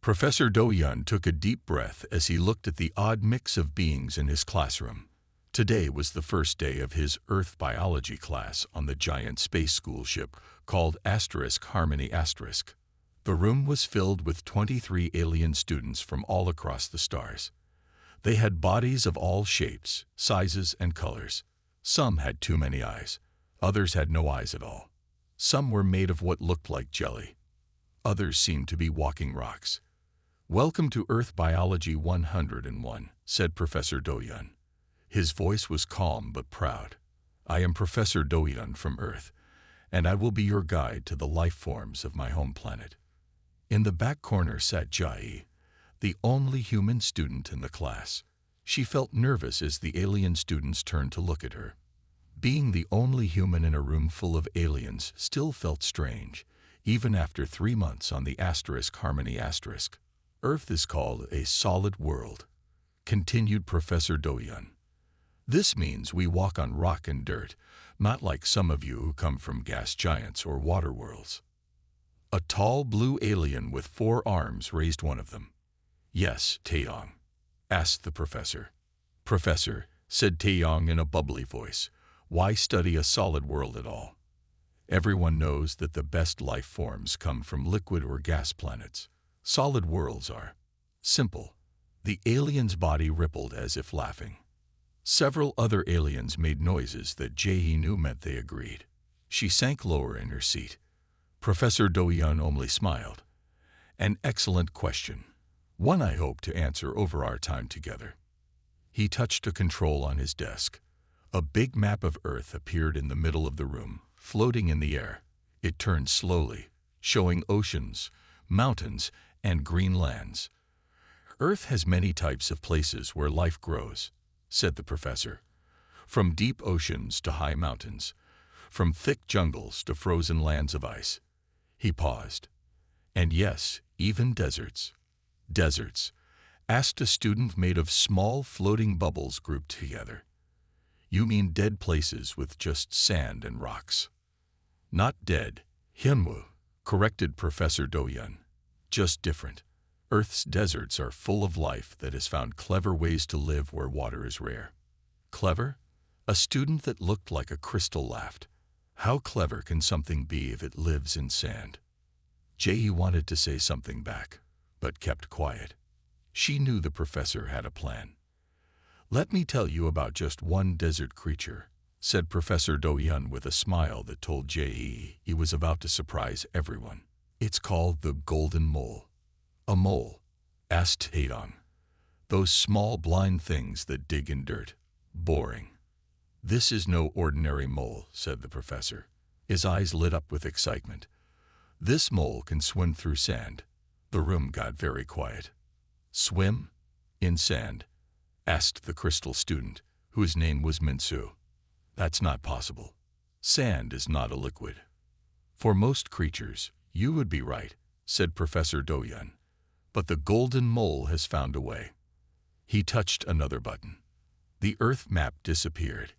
Professor Do-Yun took a deep breath as he looked at the odd mix of beings in his classroom. Today was the first day of his Earth biology class on the giant space school ship called *Harmony*. The room was filled with 23 alien students from all across the stars. They had bodies of all shapes, sizes, and colors. Some had too many eyes. Others had no eyes at all. Some were made of what looked like jelly. Others seemed to be walking rocks. "Welcome to Earth Biology 101, said Professor Do-Yun. His voice was calm but proud. "I am Professor Do-Yun from Earth, and I will be your guide to the life forms of my home planet." In the back corner sat Jai, the only human student in the class. She felt nervous as the alien students turned to look at her. Being the only human in a room full of aliens still felt strange, even after 3 months on the *Harmony*. "Earth is called a solid world," continued Professor Do-Yun. "This means we walk on rock and dirt, not like some of you who come from gas giants or water worlds." A tall blue alien with 4 arms raised one of them. "Yes, Taeyong?" asked the professor. "Professor," said Taeyong in a bubbly voice, "why study a solid world at all? Everyone knows that the best life forms come from liquid or gas planets. Solid worlds are simple." The alien's body rippled as if laughing. Several other aliens made noises that Jae knew meant they agreed. She sank lower in her seat. Professor Do-Yun only smiled. "An excellent question. One I hope to answer over our time together." He touched a control on his desk. A big map of Earth appeared in the middle of the room, floating in the air. It turned slowly, showing oceans, mountains, and green lands. "Earth has many types of places where life grows," said the professor. "From deep oceans to high mountains, from thick jungles to frozen lands of ice." He paused. "And yes, even deserts." "Deserts?" asked a student made of small floating bubbles grouped together. "You mean dead places with just sand and rocks?" "Not dead, Hyunwoo," corrected Professor Do-Yun. "Just different. Earth's deserts are full of life that has found clever ways to live where water is rare." "Clever?" A student that looked like a crystal laughed. "How clever can something be if it lives in sand?" Jae wanted to say something back, but kept quiet. She knew the professor had a plan. "Let me tell you about just one desert creature," said Professor Do-Yun with a smile that told Jae he was about to surprise everyone. "It's called the golden mole." "A mole?" asked Taeyong. "Those small blind things that dig in dirt. Boring." "This is no ordinary mole," said the professor. His eyes lit up with excitement. "This mole can swim through sand." The room got very quiet. "Swim? In sand?" asked the crystal student, whose name was Minsu. "That's not possible. Sand is not a liquid." "For most creatures, you would be right," said Professor Do-Yun. "But the golden mole has found a way." He touched another button. The Earth map disappeared.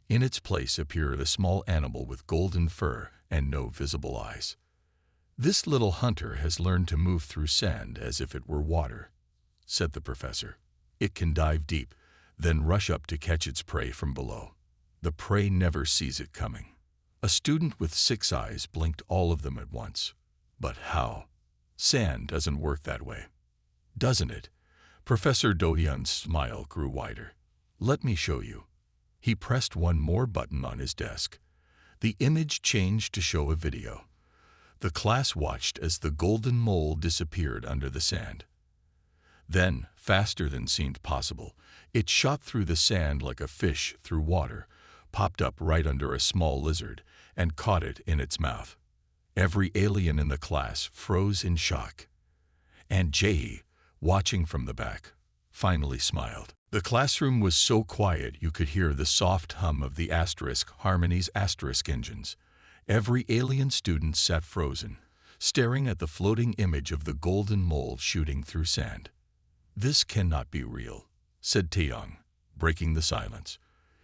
In its place appeared a small animal with golden fur and no visible eyes. "This little hunter has learned to move through sand as if it were water," said the professor. "It can dive deep, then rush up to catch its prey from below. The prey never sees it coming." A student with 6 eyes blinked all of them at once. "But how? Sand doesn't work that way." "Doesn't it?" Professor Do-Yun's smile grew wider. "Let me show you." He pressed one more button on his desk. The image changed to show a video. The class watched as the golden mole disappeared under the sand. Then, faster than seemed possible, it shot through the sand like a fish through water, popped up right under a small lizard, and caught it in its mouth. Every alien in the class froze in shock. And Jae, watching from the back, finally smiled. The classroom was so quiet you could hear the soft hum of the *Harmony's* engines. Every alien student sat frozen, staring at the floating image of the golden mole shooting through sand. "This cannot be real," said Taeyong, breaking the silence.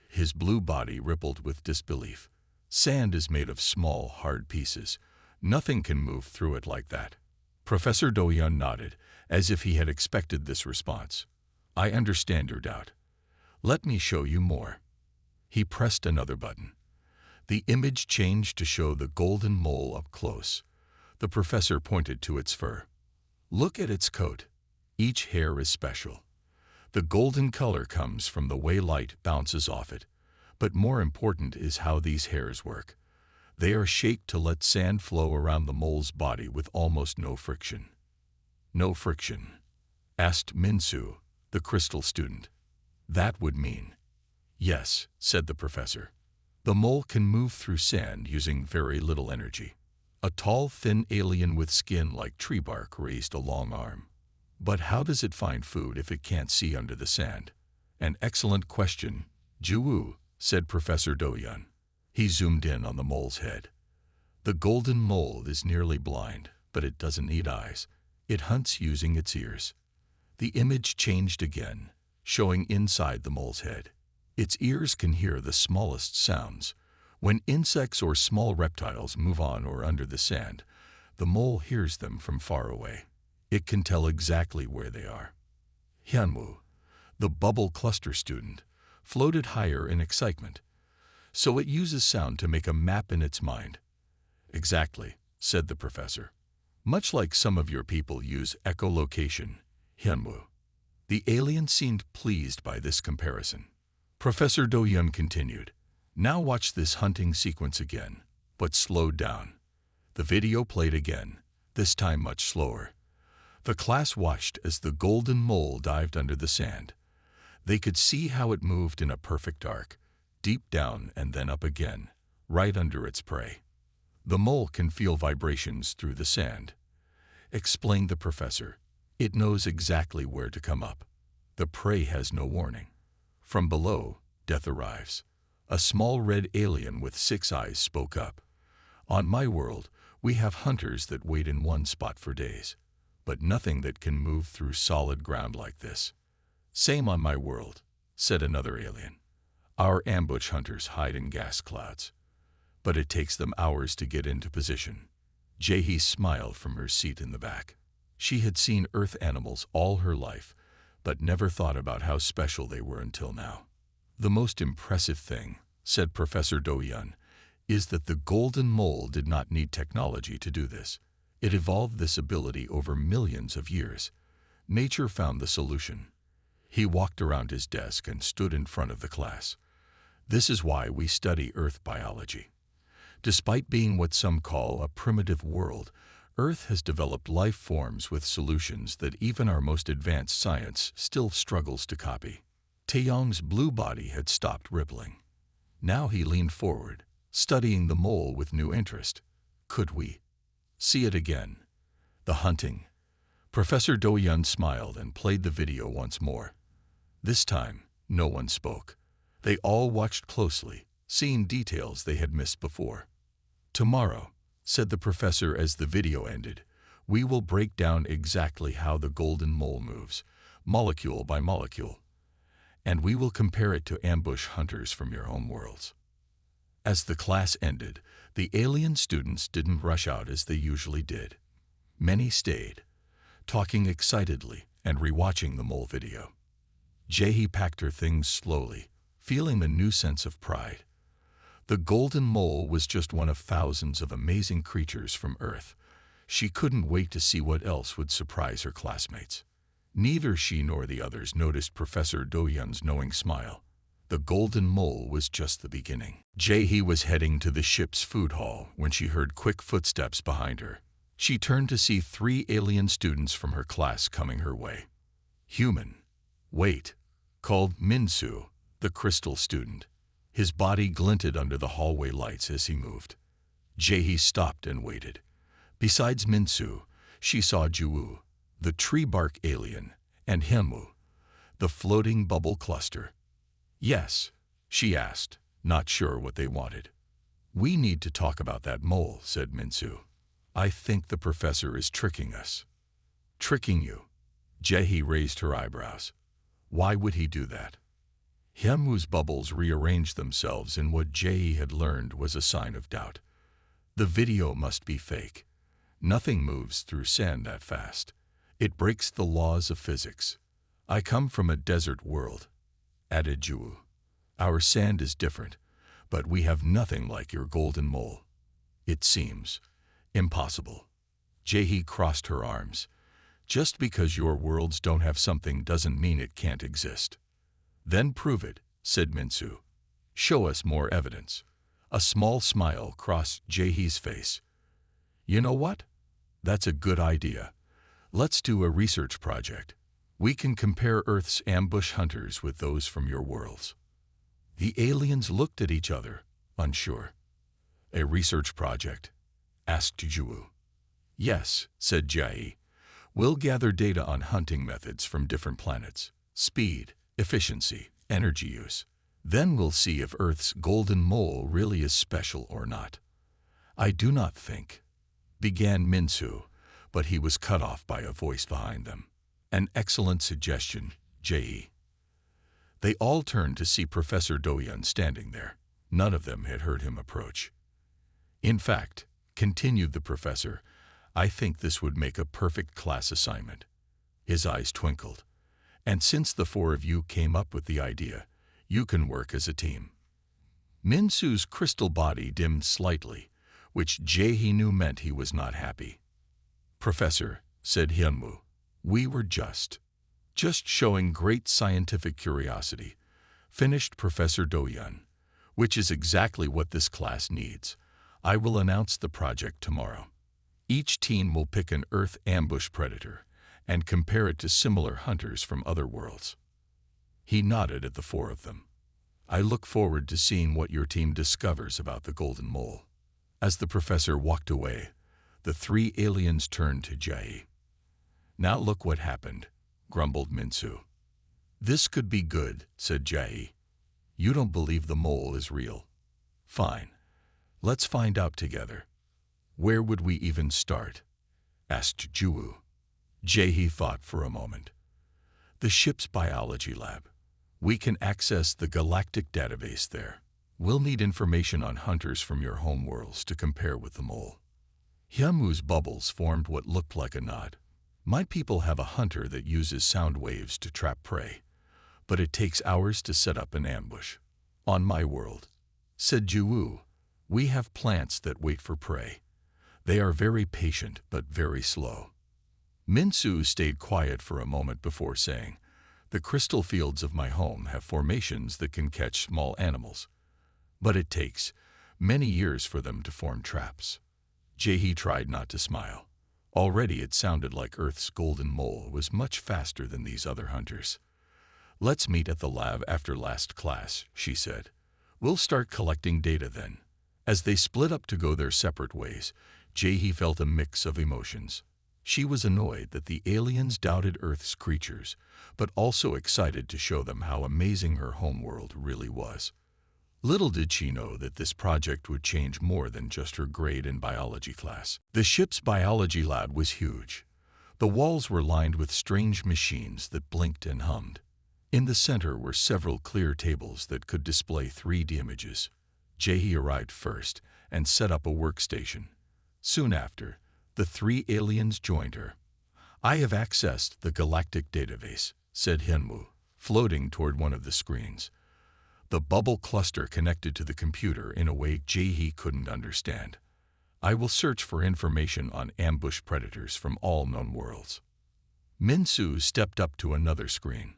His blue body rippled with disbelief. "Sand is made of small, hard pieces. Nothing can move through it like that." Professor Doyan nodded, as if he had expected this response. I understand your doubt. Let me show you more. He pressed another button. The image changed to show the golden mole up close. The professor pointed to its fur. Look at its coat. Each hair is special. The golden color comes from the way light bounces off it. But more important is how these hairs work. They are shaped to let sand flow around the mole's body with almost no friction. No friction? Asked Minsu, the crystal student. That would mean. Yes, said the professor. The mole can move through sand using very little energy. A tall, thin alien with skin like tree bark raised a long arm. But how does it find food if it can't see under the sand? An excellent question, Juwu, said Professor Doyan. He zoomed in on the mole's head. The golden mole is nearly blind, but it doesn't need eyes. It hunts using its ears. The image changed again, showing inside the mole's head. Its ears can hear the smallest sounds. When insects or small reptiles move on or under the sand, the mole hears them from far away. It can tell exactly where they are. Hyunwoo, the bubble cluster student, floated higher in excitement. So it uses sound to make a map in its mind. Exactly, said the professor. Much like some of your people use echolocation, Hyunwoo. The alien seemed pleased by this comparison. Professor Doyan continued. Now watch this hunting sequence again, but slowed down. The video played again, this time much slower. The class watched as the golden mole dived under the sand. They could see how it moved in a perfect arc, deep down and then up again, right under its prey. The mole can feel vibrations through the sand, explained the professor. It knows exactly where to come up. The prey has no warning. From below, death arrives. A small red alien with 6 eyes spoke up. On my world, we have hunters that wait in one spot for days, but nothing that can move through solid ground like this. Same on my world, said another alien. Our ambush hunters hide in gas clouds, but it takes them hours to get into position. Jae-hee smiled from her seat in the back. She had seen earth animals all her life, but never thought about how special they were until now. The most impressive thing, said Professor Doyan, is that the golden mole did not need technology to do this. It evolved this ability over millions of years. Nature found the solution. He walked around his desk and stood in front of the class. This is why we study Earth biology. Despite being what some call a primitive world, Earth has developed life forms with solutions that even our most advanced science still struggles to copy. Taeyong's blue body had stopped rippling. Now he leaned forward, studying the mole with new interest. Could we see it again? The hunting. Professor Doyan smiled and played the video once more. This time, no one spoke. They all watched closely, seeing details they had missed before. Tomorrow, said the professor as the video ended, we will break down exactly how the golden mole moves, molecule by molecule, and we will compare it to ambush hunters from your home worlds. As the class ended, the alien students didn't rush out as they usually did. Many stayed, talking excitedly and rewatching the mole video. Jae-hee packed her things slowly, feeling a new sense of pride. The golden mole was just one of thousands of amazing creatures from Earth. She couldn't wait to see what else would surprise her classmates. Neither she nor the others noticed Professor Doyan's knowing smile. The golden mole was just the beginning. Jae-hee was heading to the ship's food hall when she heard quick footsteps behind her. She turned to see 3 alien students from her class coming her way. Human. Wait, called Minsu, the crystal student. His body glinted under the hallway lights as he moved. Jae-hee stopped and waited. Besides Minsu, she saw Juwu, the tree bark alien, and Hyunwoo, the floating bubble cluster. Yes, she asked, not sure what they wanted. We need to talk about that mole, said Minsu. I think the professor is tricking us. Tricking you? Jae-hee raised her eyebrows. Why would he do that? Hyunwoo's bubbles rearranged themselves in what Jae-hee had learned was a sign of doubt. The video must be fake. Nothing moves through sand that fast. It breaks the laws of physics. I come from a desert world, added Ju. Our sand is different, but we have nothing like your golden mole. It seems impossible. Jae-hee crossed her arms. Just because your worlds don't have something doesn't mean it can't exist. Then prove it, said Minsu. Show us more evidence. A small smile crossed Jae-hee's face. You know what? That's a good idea. Let's do a research project. We can compare Earth's ambush hunters with those from your worlds. The aliens looked at each other, unsure. A research project? Asked Ju. Yes, said Jae. We'll gather data on hunting methods from different planets, speed, efficiency, energy use. Then we'll see if Earth's golden mole really is special or not. I do not think, began Minsu, but he was cut off by a voice behind them. An excellent suggestion, Jae. They all turned to see Professor Doyun standing there. None of them had heard him approach. In fact, continued the professor, I think this would make a perfect class assignment. His eyes twinkled. And since the four of you came up with the idea, you can work as a team. Minsu's crystal body dimmed slightly, which Jae-hee knew meant he was not happy. Professor, said Hyunwoo, we were just showing great scientific curiosity, finished Professor Doyun, which is exactly what this class needs. I will announce the project tomorrow. Each team will pick an Earth ambush predator and compare it to similar hunters from other worlds. He nodded at the four of them. I look forward to seeing what your team discovers about the golden mole. As the professor walked away, the three aliens turned to Jae. Now look what happened, grumbled Minsu. This could be good, said Jae. You don't believe the mole is real. Fine. Let's find out together. Where would we even start? Asked Ju. Jae-hee thought for a moment. The ship's biology lab. We can access the galactic database there. We'll need information on hunters from your homeworlds to compare with the mole. Hyunwoo's bubbles formed what looked like a nod. My people have a hunter that uses sound waves to trap prey, but it takes hours to set up an ambush. On my world, said Ju, we have plants that wait for prey. They are very patient but very slow. Minsu stayed quiet for a moment before saying, the crystal fields of my home have formations that can catch small animals, but it takes many years for them to form traps. Jae-hee tried not to smile. Already it sounded like Earth's golden mole was much faster than these other hunters. Let's meet at the lab after last class, she said. We'll start collecting data then. As they split up to go their separate ways, Jae-hee felt a mix of emotions. She was annoyed that the aliens doubted Earth's creatures, but also excited to show them how amazing her homeworld really was. Little did she know that this project would change more than just her grade in biology class. The ship's biology lab was huge. The walls were lined with strange machines that blinked and hummed. In the center were several clear tables that could display 3D images. Jae-hee arrived first and set up a workstation. Soon after, the three aliens joined her. I have accessed the galactic database, said Hyunwoo, floating toward one of the screens. The bubble cluster connected to the computer in a way Jae-hee couldn't understand. I will search for information on ambush predators from all known worlds. Minsu stepped up to another screen.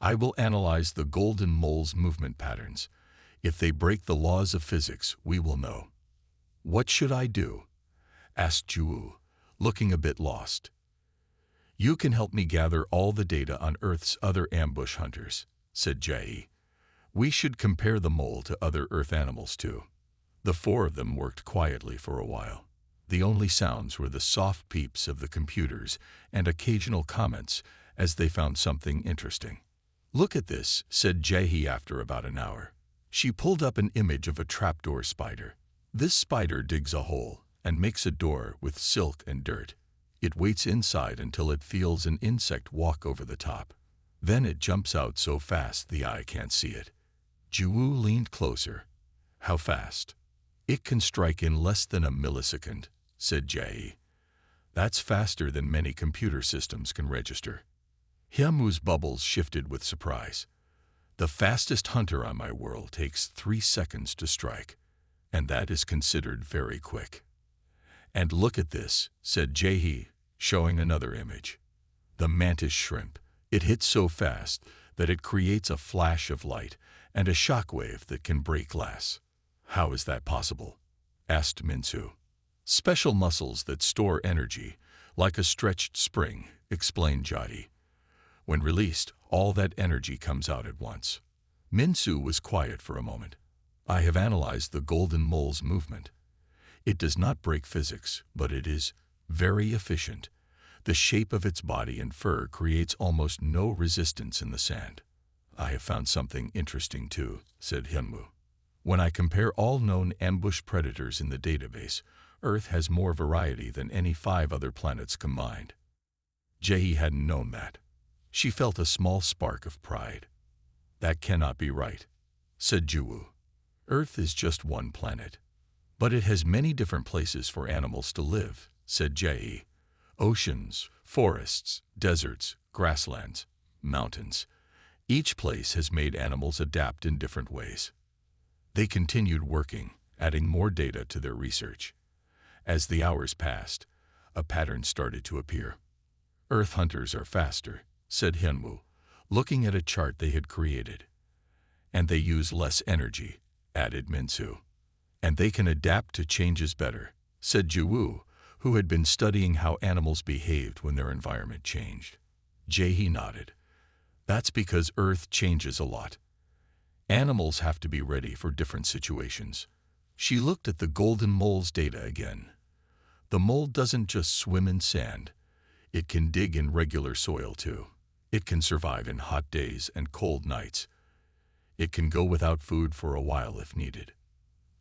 I will analyze the golden mole's movement patterns. If they break the laws of physics, we will know. What should I do? Asked Ju, looking a bit lost. You can help me gather all the data on Earth's other ambush hunters, said Jae. We should compare the mole to other Earth animals too. The four of them worked quietly for a while. The only sounds were the soft peeps of the computers and occasional comments as they found something interesting. Look at this, said Jae-hee after about an hour. She pulled up an image of a trapdoor spider. This spider digs a hole and makes a door with silk and dirt. It waits inside until it feels an insect walk over the top. Then it jumps out so fast the eye can't see it. Ju leaned closer. How fast? It can strike in less than a millisecond, said Jae. That's faster than many computer systems can register. Hyunwoo's bubbles shifted with surprise. The fastest hunter on my world takes 3 seconds to strike, and that is considered very quick. And look at this, said Jae-hee, showing another image. The mantis shrimp. It hits so fast that it creates a flash of light and a shockwave that can break glass. How is that possible? Asked Min-soo. Special muscles that store energy, like a stretched spring, explained Jae. When released, all that energy comes out at once. Min-soo was quiet for a moment. I have analyzed the golden mole's movement. It does not break physics, but it is very efficient. The shape of its body and fur creates almost no resistance in the sand. I have found something interesting too, said Hyunwoo. When I compare all known ambush predators in the database, Earth has more variety than any 5 other planets combined. Jae hadn't known that. She felt a small spark of pride. That cannot be right, said Juwoo. Earth is just one planet. But it has many different places for animals to live, said Jae. Oceans, forests, deserts, grasslands, mountains. Each place has made animals adapt in different ways. They continued working, adding more data to their research. As the hours passed, a pattern started to appear. Earth hunters are faster, said Hyunwoo, looking at a chart they had created. And they use less energy, added Min-soo. And they can adapt to changes better, said Juwoo, who had been studying how animals behaved when their environment changed. Jae nodded. That's because Earth changes a lot. Animals have to be ready for different situations. She looked at the golden mole's data again. The mole doesn't just swim in sand. It can dig in regular soil too. It can survive in hot days and cold nights. It can go without food for a while if needed.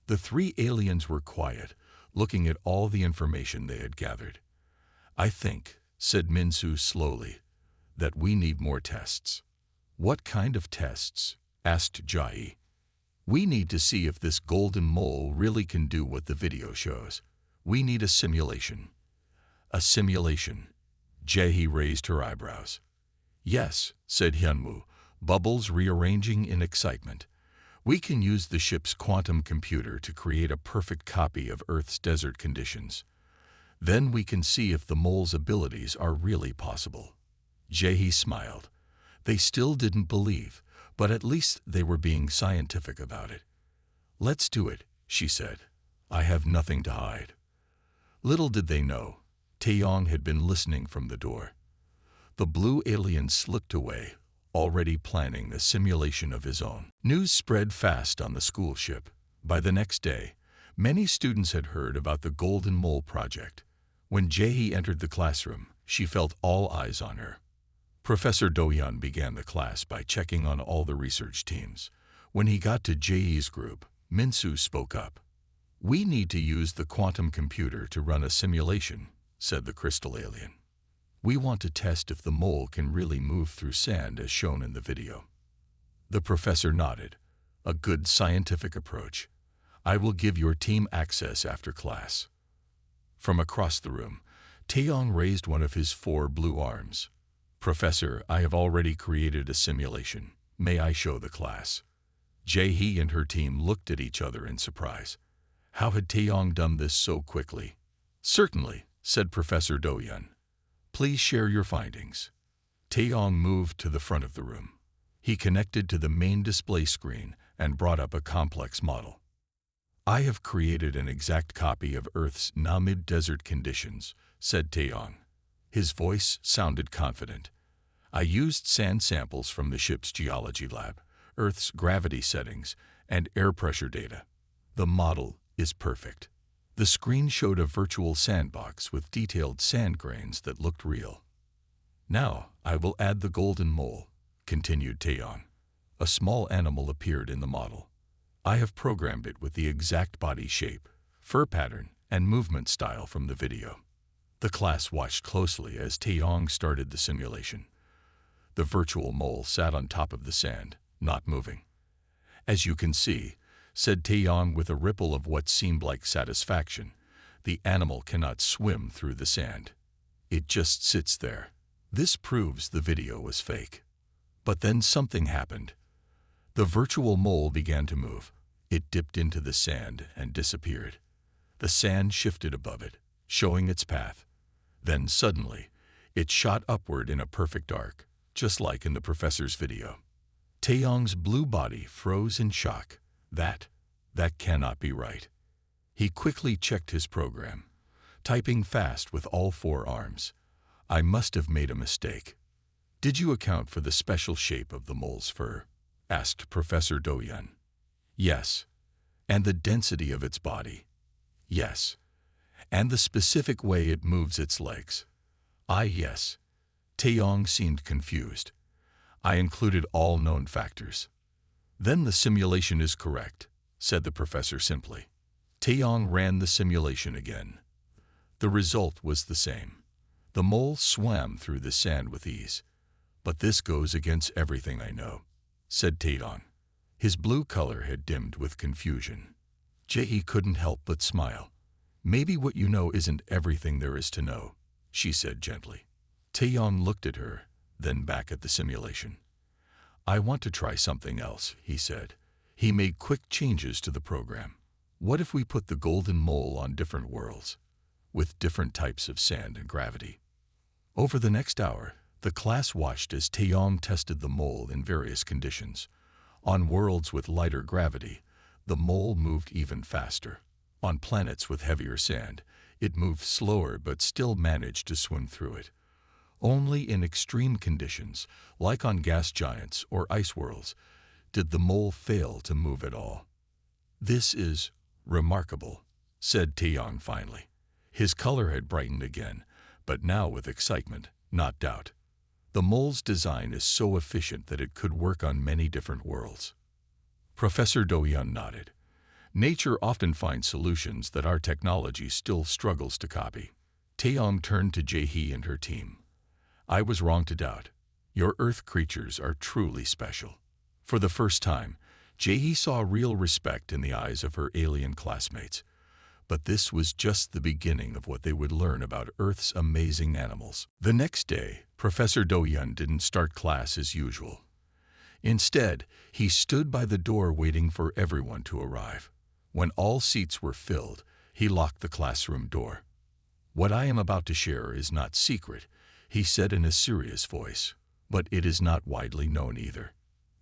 The 3 aliens were quiet, looking at all the information they had gathered. I think, said Min-soo slowly, that we need more tests. What kind of tests? Asked Jae. We need to see if this golden mole really can do what the video shows. We need a simulation. A simulation? Jae raised her eyebrows. Yes, said Hyunwoo, bubbles rearranging in excitement. We can use the ship's quantum computer to create a perfect copy of Earth's desert conditions. Then we can see if the mole's abilities are really possible. Jae smiled. They still didn't believe, but at least they were being scientific about it. Let's do it, she said. I have nothing to hide. Little did they know, Taeyong had been listening from the door. The blue alien slipped away, already planning a simulation of his own. News spread fast on the school ship. By the next day, many students had heard about the Golden Mole project. When Jae entered the classroom, she felt all eyes on her. Professor Do-yeon began the class by checking on all the research teams. When he got to Jae's group, Min-soo spoke up. We need to use the quantum computer to run a simulation, said the crystal alien. We want to test if the mole can really move through sand as shown in the video. The professor nodded. A good scientific approach. I will give your team access after class. From across the room, Taeyong raised one of his 4 blue arms. Professor, I have already created a simulation. May I show the class? Jae and her team looked at each other in surprise. How had Taeyong done this so quickly? Certainly, said Professor Do-yeon. Please share your findings. Taeyong moved to the front of the room. He connected to the main display screen and brought up a complex model. I have created an exact copy of Earth's mid-desert conditions, said Taeyong. His voice sounded confident. I used sand samples from the ship's geology lab, Earth's gravity settings, and air pressure data. The model is perfect. The screen showed a virtual sandbox with detailed sand grains that looked real. Now I will add the golden mole, continued Taeyong. A small animal appeared in the model. I have programmed it with the exact body shape, fur pattern, and movement style from the video. The class watched closely as Taeyong started the simulation. The virtual mole sat on top of the sand, not moving. As you can see, said Taeyong with a ripple of what seemed like satisfaction, the animal cannot swim through the sand. It just sits there. This proves the video was fake. But then something happened. The virtual mole began to move. It dipped into the sand and disappeared. The sand shifted above it, showing its path. Then suddenly, it shot upward in a perfect arc, just like in the professor's video. Taeyong's blue body froze in shock. That cannot be right. He quickly checked his program, typing fast with all four arms. I must have made a mistake. Did you account for the special shape of the mole's fur? Asked Professor Doyun. Yes. And the density of its body? Yes. And the specific way it moves its legs? Yes. Taeyong seemed confused. I included all known factors. Then the simulation is correct, said the professor simply. Taeyong ran the simulation again. The result was the same. The mole swam through the sand with ease. But this goes against everything I know, said Taeyong. His blue color had dimmed with confusion. Jae couldn't help but smile. Maybe what you know isn't everything there is to know, she said gently. Taeyong looked at her, then back at the simulation. I want to try something else, he said. He made quick changes to the program. What if we put the golden mole on different worlds, with different types of sand and gravity? Over the next hour, the class watched as Taeyong tested the mole in various conditions. On worlds with lighter gravity, the mole moved even faster. On planets with heavier sand, it moved slower but still managed to swim through it. Only in extreme conditions, like on gas giants or ice worlds, did the mole fail to move at all. This is remarkable, said Taeyong finally. His color had brightened again, but now with excitement, not doubt. The mole's design is so efficient that it could work on many different worlds. Professor Doyun nodded. Nature often finds solutions that our technology still struggles to copy. Taeyong turned to Jae and her team. I was wrong to doubt. Your Earth creatures are truly special. For the first time, Jae saw real respect in the eyes of her alien classmates. But this was just the beginning of what they would learn about Earth's amazing animals. The next day, Professor Doyun didn't start class as usual. Instead, he stood by the door waiting for everyone to arrive. When all seats were filled, he locked the classroom door. What I am about to share is not secret, he said in a serious voice, but it is not widely known either.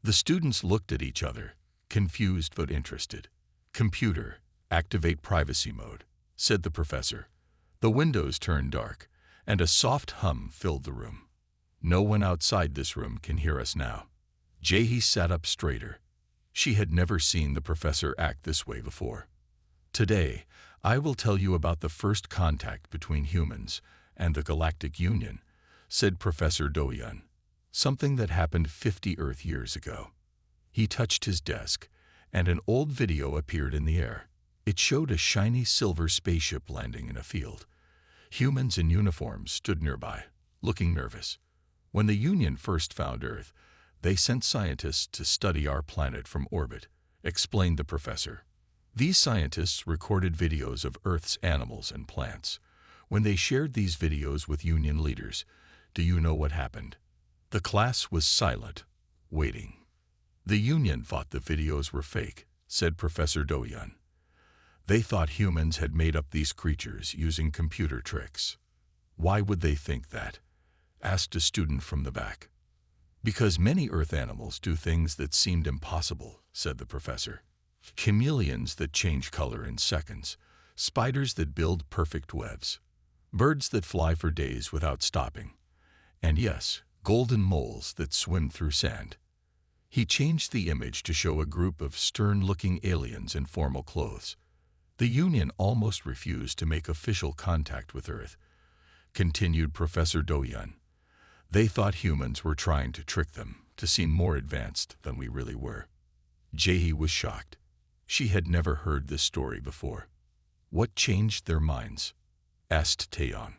The students looked at each other, confused but interested. Computer, activate privacy mode, said the professor. The windows turned dark, and a soft hum filled the room. No one outside this room can hear us now. Jae sat up straighter. She had never seen the professor act this way before. Today, I will tell you about the first contact between humans and the Galactic Union, said Professor Doyun, something that happened 50 Earth years ago. He touched his desk, and an old video appeared in the air. It showed a shiny silver spaceship landing in a field. Humans in uniforms stood nearby, looking nervous. When the Union first found Earth, they sent scientists to study our planet from orbit, explained the professor. These scientists recorded videos of Earth's animals and plants. When they shared these videos with Union leaders, do you know what happened? The class was silent, waiting. The Union thought the videos were fake, said Professor Doyun. They thought humans had made up these creatures using computer tricks. Why would they think that? Asked a student from the back. Because many Earth animals do things that seemed impossible, said the professor. Chameleons that change color in seconds, spiders that build perfect webs, birds that fly for days without stopping, and yes, golden moles that swim through sand. He changed the image to show a group of stern-looking aliens in formal clothes. The Union almost refused to make official contact with Earth, continued Professor Doyun. They thought humans were trying to trick them to seem more advanced than we really were. Jae was shocked. She had never heard this story before. What changed their minds? Asked Taeyong.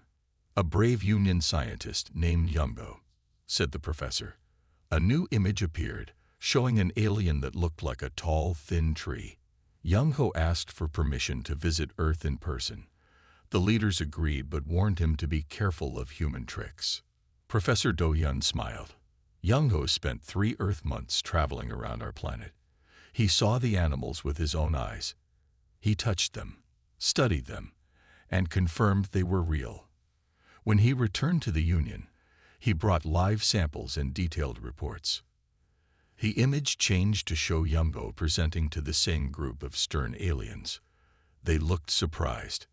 A brave Union scientist named Yumbo, said the professor. A new image appeared, showing an alien that looked like a tall, thin tree. Young Ho asked for permission to visit Earth in person. The leaders agreed but warned him to be careful of human tricks. Professor Do-Yun smiled. Young-ho spent 3 Earth months traveling around our planet. He saw the animals with his own eyes. He touched them, studied them, and confirmed they were real. When he returned to the Union, he brought live samples and detailed reports. The image changed to show Young-ho presenting to the same group of stern aliens. They looked surprised.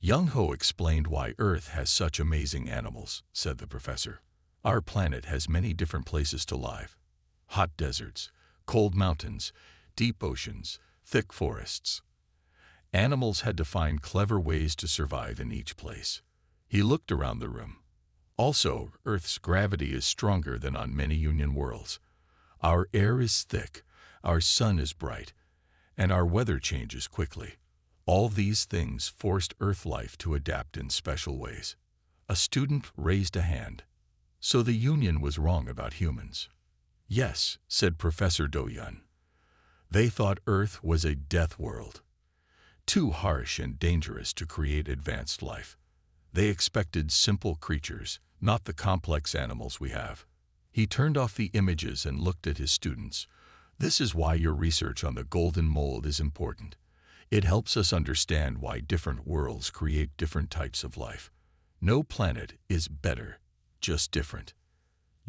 Young-ho explained why Earth has such amazing animals, said the professor. Our planet has many different places to live. Hot deserts, cold mountains, deep oceans, thick forests. Animals had to find clever ways to survive in each place. He looked around the room. Also, Earth's gravity is stronger than on many Union worlds. Our air is thick, our sun is bright, and our weather changes quickly. All these things forced Earth life to adapt in special ways. A student raised a hand. So the Union was wrong about humans. Yes, said Professor Do-Yun. They thought Earth was a death world, too harsh and dangerous to create advanced life. They expected simple creatures, not the complex animals we have. He turned off the images and looked at his students. This is why your research on the golden mold is important. It helps us understand why different worlds create different types of life. No planet is better, just different.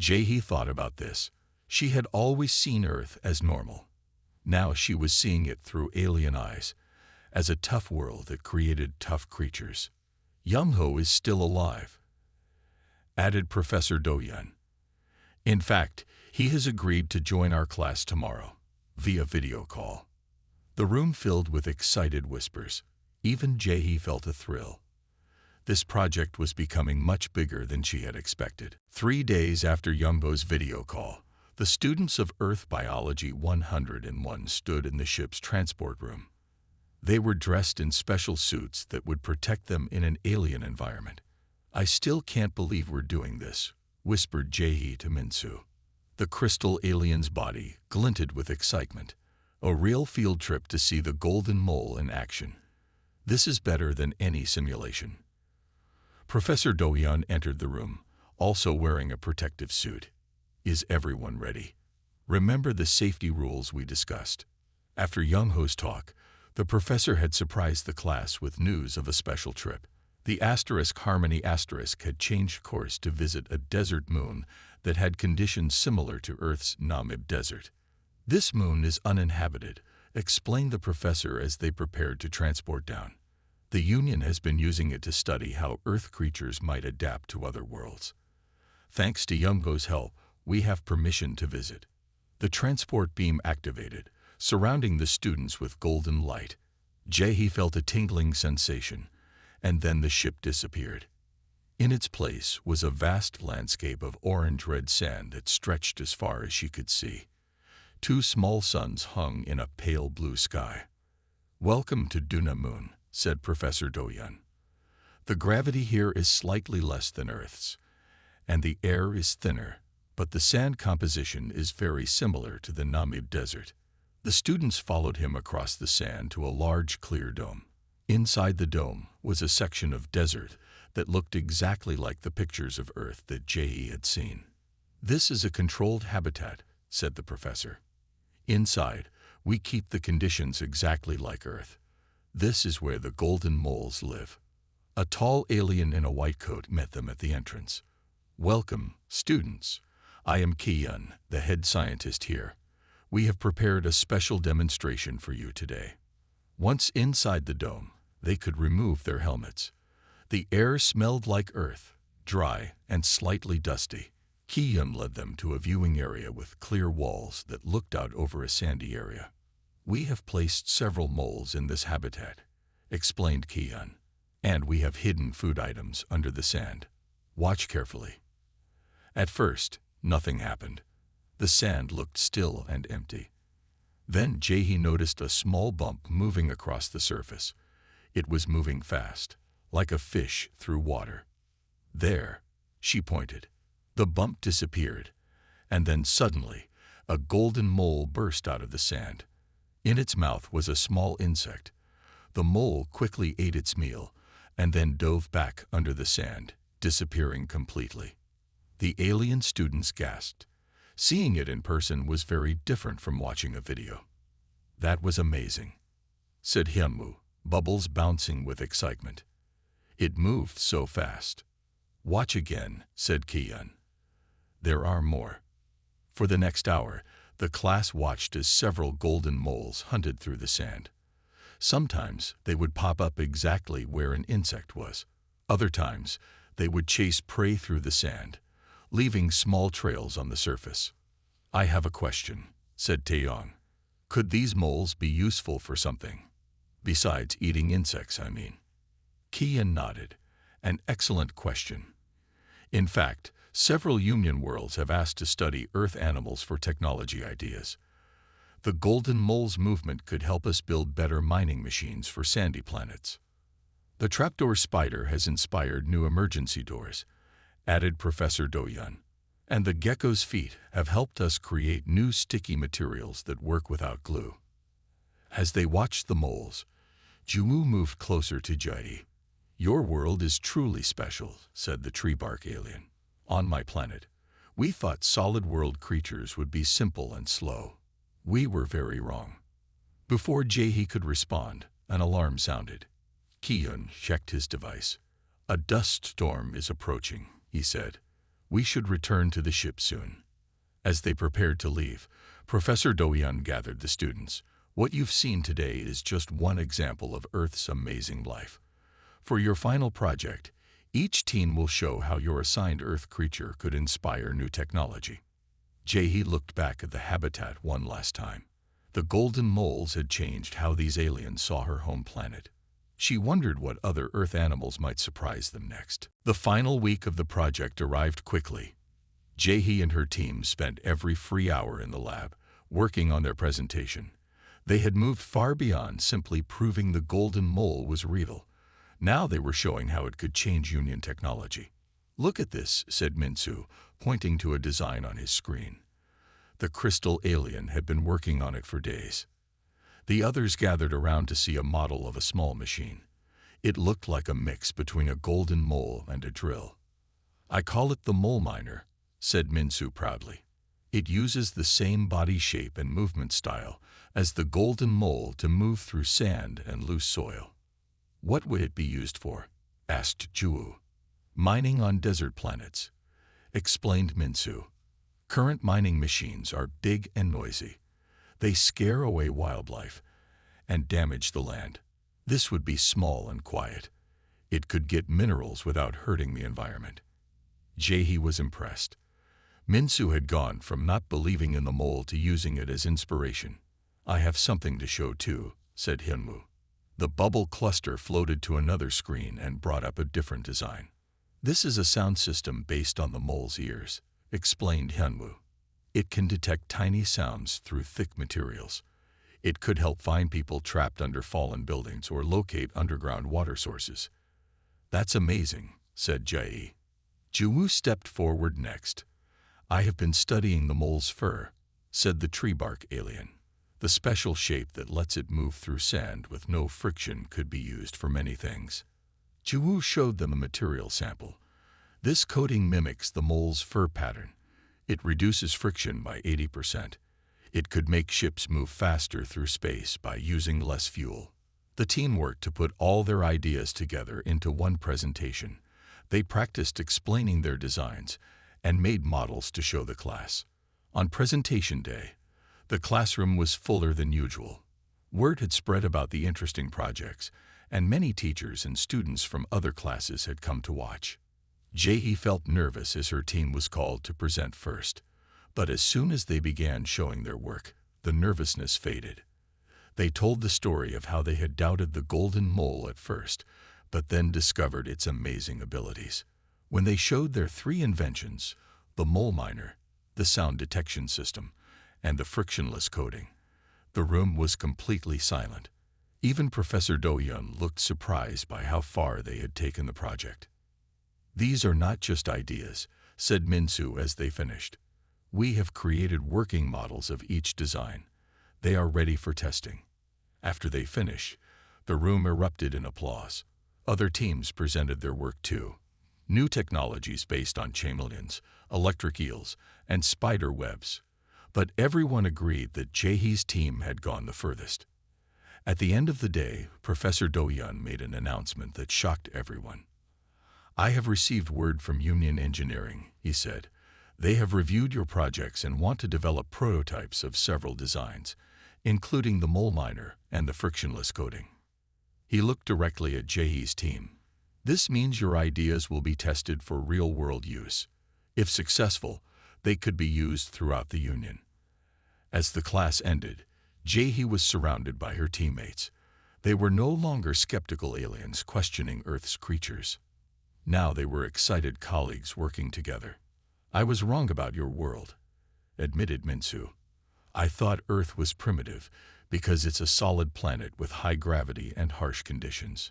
Jae-hee thought about this. She had always seen Earth as normal. Now she was seeing it through alien eyes, as a tough world that created tough creatures. Young-ho is still alive, added Professor Do-Yun. In fact, he has agreed to join our class tomorrow, via video call. The room filled with excited whispers. Even Jae-hee felt a thrill. This project was becoming much bigger than she had expected. 3 days after Young-ho's video call, the students of Earth Biology 101 stood in the ship's transport room. They were dressed in special suits that would protect them in an alien environment. I still can't believe we're doing this, whispered Jae-hee to Min-soo. The crystal alien's body glinted with excitement. A real field trip to see the golden mole in action. This is better than any simulation. Professor Do-Yun entered the room, also wearing a protective suit. Is everyone ready? Remember the safety rules we discussed. After Young-ho's talk, the professor had surprised the class with news of a special trip. The Harmony had changed course to visit a desert moon that had conditions similar to Earth's Namib Desert. This moon is uninhabited, explained the professor as they prepared to transport down. The Union has been using it to study how Earth creatures might adapt to other worlds. Thanks to Young-ho's help, we have permission to visit. The transport beam activated, surrounding the students with golden light. Jae-hee felt a tingling sensation, and then the ship disappeared. In its place was a vast landscape of orange-red sand that stretched as far as she could see. 2 small suns hung in a pale blue sky. Welcome to Duna Moon, said Professor Do-Yun. The gravity here is slightly less than Earth's, and the air is thinner, but the sand composition is very similar to the Namib Desert. The students followed him across the sand to a large clear dome. Inside the dome was a section of desert that looked exactly like the pictures of Earth that Jae-hee had seen. This is a controlled habitat, said the professor. Inside, we keep the conditions exactly like Earth. This is where the golden moles live. A tall alien in a white coat met them at the entrance. Welcome, students. I am Ki-yun, the head scientist here. We have prepared a special demonstration for you today. Once inside the dome, they could remove their helmets. The air smelled like Earth, dry and slightly dusty. Ki-yun led them to a viewing area with clear walls that looked out over a sandy area. We have placed several moles in this habitat, explained Ki-yun, and we have hidden food items under the sand. Watch carefully. At first, nothing happened. The sand looked still and empty. Then Jae-hee noticed a small bump moving across the surface. It was moving fast, like a fish through water. There, she pointed. The bump disappeared, and then suddenly, a golden mole burst out of the sand. In its mouth was a small insect. The mole quickly ate its meal, and then dove back under the sand, disappearing completely. The alien students gasped. Seeing it in person was very different from watching a video. "That was amazing," said Hyunwoo, bubbles bouncing with excitement. "It moved so fast." "Watch again," said Ki-yun. "There are more." For the next hour, the class watched as several golden moles hunted through the sand. Sometimes they would pop up exactly where an insect was. Other times, they would chase prey through the sand, leaving small trails on the surface. "I have a question," said Taeyong. "Could these moles be useful for something? Besides eating insects, I mean." Ki-yun nodded. "An excellent question. In fact, several Union worlds have asked to study Earth animals for technology ideas. The golden mole's movement could help us build better mining machines for sandy planets. The trapdoor spider has inspired new emergency doors," added Professor Do-yun. "And the gecko's feet have helped us create new sticky materials that work without glue." As they watched the moles, Juwoo moved closer to Jae. "Your world is truly special," said the tree bark alien. "On my planet, we thought solid world creatures would be simple and slow. We were very wrong." Before Jae could respond, an alarm sounded. Ki-yun checked his device. "A dust storm is approaching," he said. "We should return to the ship soon." As they prepared to leave, Professor Do-yun gathered the students. "What you've seen today is just one example of Earth's amazing life. For your final project, each team will show how your assigned Earth creature could inspire new technology." Jae looked back at the habitat one last time. The golden moles had changed how these aliens saw her home planet. She wondered what other Earth animals might surprise them next. The final week of the project arrived quickly. Jae and her team spent every free hour in the lab, working on their presentation. They had moved far beyond simply proving the golden mole was real. Now they were showing how it could change Union technology. "Look at this," said Minsu, pointing to a design on his screen. The crystal alien had been working on it for days. The others gathered around to see a model of a small machine. It looked like a mix between a golden mole and a drill. "I call it the mole miner," said Minsu proudly. "It uses the same body shape and movement style as the golden mole to move through sand and loose soil." "What would it be used for?" asked Juwoo. "Mining on desert planets," explained Minsu. "Current mining machines are big and noisy. They scare away wildlife and damage the land. This would be small and quiet. It could get minerals without hurting the environment." Jae was impressed. Minsu had gone from not believing in the mole to using it as inspiration. "I have something to show too," said Hyunwoo. The bubble cluster floated to another screen and brought up a different design. "This is a sound system based on the mole's ears," explained Hyunwoo. "It can detect tiny sounds through thick materials. It could help find people trapped under fallen buildings or locate underground water sources." "That's amazing," said Jae. Juwoo stepped forward next. "I have been studying the mole's fur," said the tree bark alien. "The special shape that lets it move through sand with no friction could be used for many things." Juwoo showed them a material sample. "This coating mimics the mole's fur pattern. It reduces friction by 80%. It could make ships move faster through space by using less fuel." The team worked to put all their ideas together into one presentation. They practiced explaining their designs and made models to show the class. On presentation day, the classroom was fuller than usual. Word had spread about the interesting projects, and many teachers and students from other classes had come to watch. Jae felt nervous as her team was called to present first. But as soon as they began showing their work, the nervousness faded. They told the story of how they had doubted the golden mole at first, but then discovered its amazing abilities. When they showed their three inventions, the mole miner, the sound detection system, and the frictionless coating, the room was completely silent. Even Professor Do-yun looked surprised by how far they had taken the project. "These are not just ideas," said Minsu as they finished. "We have created working models of each design. They are ready for testing." After they finished, the room erupted in applause. Other teams presented their work too. New technologies based on chameleons, electric eels, and spider webs. But everyone agreed that Jaehee's team had gone the furthest. At the end of the day, Professor Do-yeon made an announcement that shocked everyone. "I have received word from Union Engineering," he said. "They have reviewed your projects and want to develop prototypes of several designs, including the mole miner and the frictionless coating." He looked directly at Jaehee's team. "This means your ideas will be tested for real-world use. If successful, they could be used throughout the Union." As the class ended, Jaehee was surrounded by her teammates. They were no longer skeptical aliens questioning Earth's creatures. Now they were excited colleagues working together. "I was wrong about your world," admitted Minsu. "I thought Earth was primitive because it's a solid planet with high gravity and harsh conditions.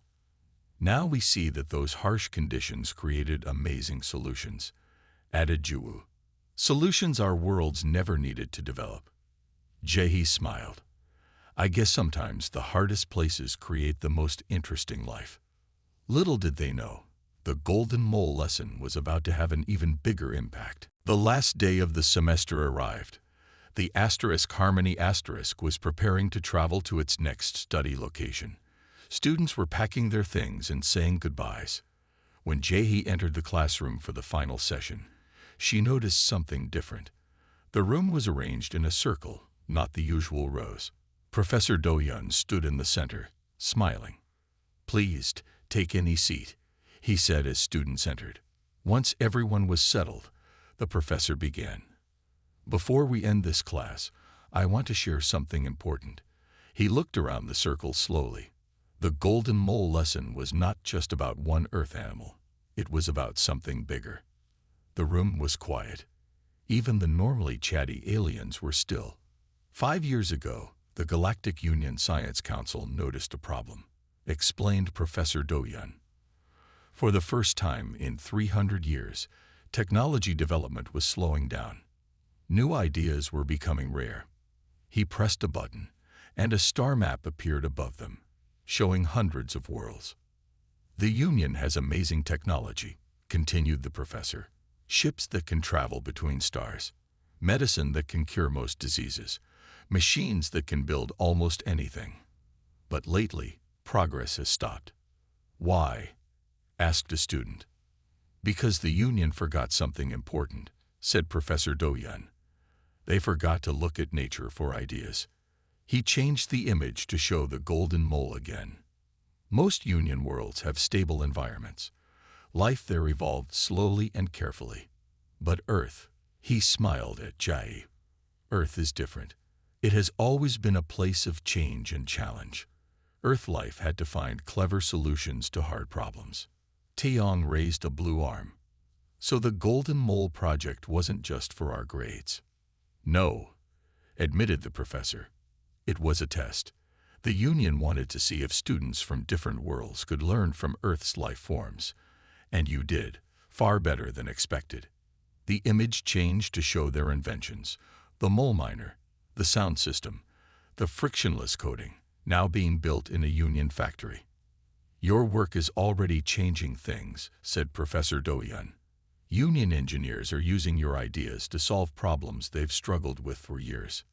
Now we see that those harsh conditions created amazing solutions," added Juwoo. "Solutions our worlds never needed to develop." Jaehee smiled. "I guess sometimes the hardest places create the most interesting life." Little did they know, the Golden Mole lesson was about to have an even bigger impact. The last day of the semester arrived. The Harmony was preparing to travel to its next study location. Students were packing their things and saying goodbyes. When Jaehee entered the classroom for the final session, she noticed something different. The room was arranged in a circle, not the usual rows. Professor Do-yeon stood in the center, smiling. "Please, take any seat," he said as students entered. Once everyone was settled, the professor began. "Before we end this class, I want to share something important." He looked around the circle slowly. The Golden Mole lesson was not just about one Earth animal. It was about something bigger. The room was quiet. Even the normally chatty aliens were still. 5 years ago, the Galactic Union Science Council noticed a problem, explained Professor Do-yeon. For the first time in 300 years, technology development was slowing down. New ideas were becoming rare. He pressed a button, and a star map appeared above them, showing hundreds of worlds. "The Union has amazing technology," continued the professor. "Ships that can travel between stars, medicine that can cure most diseases, machines that can build almost anything. But lately, progress has stopped." "Why?" asked a student. "Because the Union forgot something important," said Professor Do-yeon. "They forgot to look at nature for ideas." He changed the image to show the Golden Mole again. Most Union worlds have stable environments. Life there evolved slowly and carefully. But Earth, he smiled at Jaehee. Earth is different. It has always been a place of change and challenge. Earth life had to find clever solutions to hard problems. Taeyong raised a blue arm. "So the Golden Mole project wasn't just for our grades." "No," admitted the professor. "It was a test. The Union wanted to see if students from different worlds could learn from Earth's life forms. And you did, far better than expected." The image changed to show their inventions, the mole miner, the sound system, the frictionless coating, now being built in a Union factory. "Your work is already changing things," said Professor Do-yeon. "Union engineers are using your ideas to solve problems they've struggled with for years."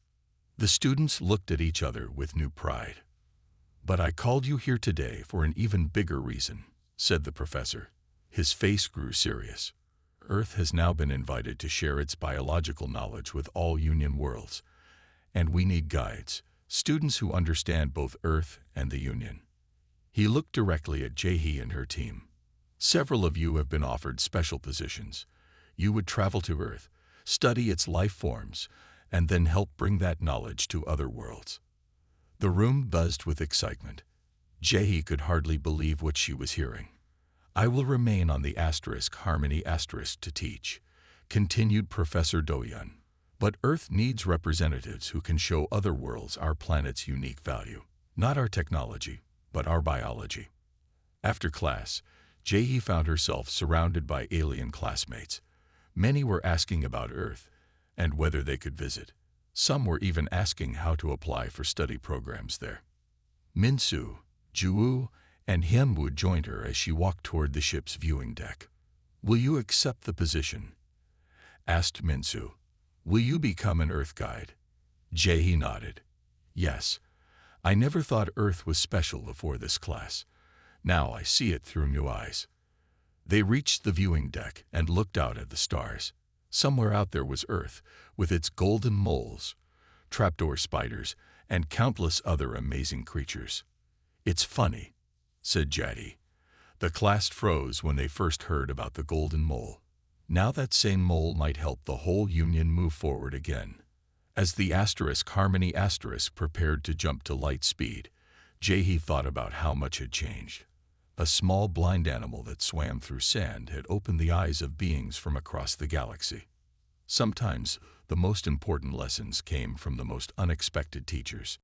The students looked at each other with new pride. "But I called you here today for an even bigger reason," said the professor. His face grew serious. "Earth has now been invited to share its biological knowledge with all Union worlds. And we need guides, students who understand both Earth and the Union." He looked directly at Jaehee and her team. "Several of you have been offered special positions. You would travel to Earth, study its life forms, and then help bring that knowledge to other worlds." The room buzzed with excitement. Jaehee could hardly believe what she was hearing. "I will remain on the Harmony to teach," continued Professor Do-yeon. "But Earth needs representatives who can show other worlds our planet's unique value. Not our technology, but our biology." After class, Jaehee found herself surrounded by alien classmates. Many were asking about Earth and whether they could visit. Some were even asking how to apply for study programs there. Minsu, Juwoo, and Hyunwoo joined her as she walked toward the ship's viewing deck. "Will you accept the position?" asked Minsu. "Will you become an Earth guide?" Jae nodded. "Yes. I never thought Earth was special before this class. Now I see it through new eyes." They reached the viewing deck and looked out at the stars. Somewhere out there was Earth, with its golden moles, trapdoor spiders, and countless other amazing creatures. "It's funny," said Jaddy. "The class froze when they first heard about the golden mole. Now that same mole might help the whole Union move forward again." As the Harmony prepared to jump to light speed, Jae thought about how much had changed. A small blind animal that swam through sand had opened the eyes of beings from across the galaxy. Sometimes, the most important lessons came from the most unexpected teachers.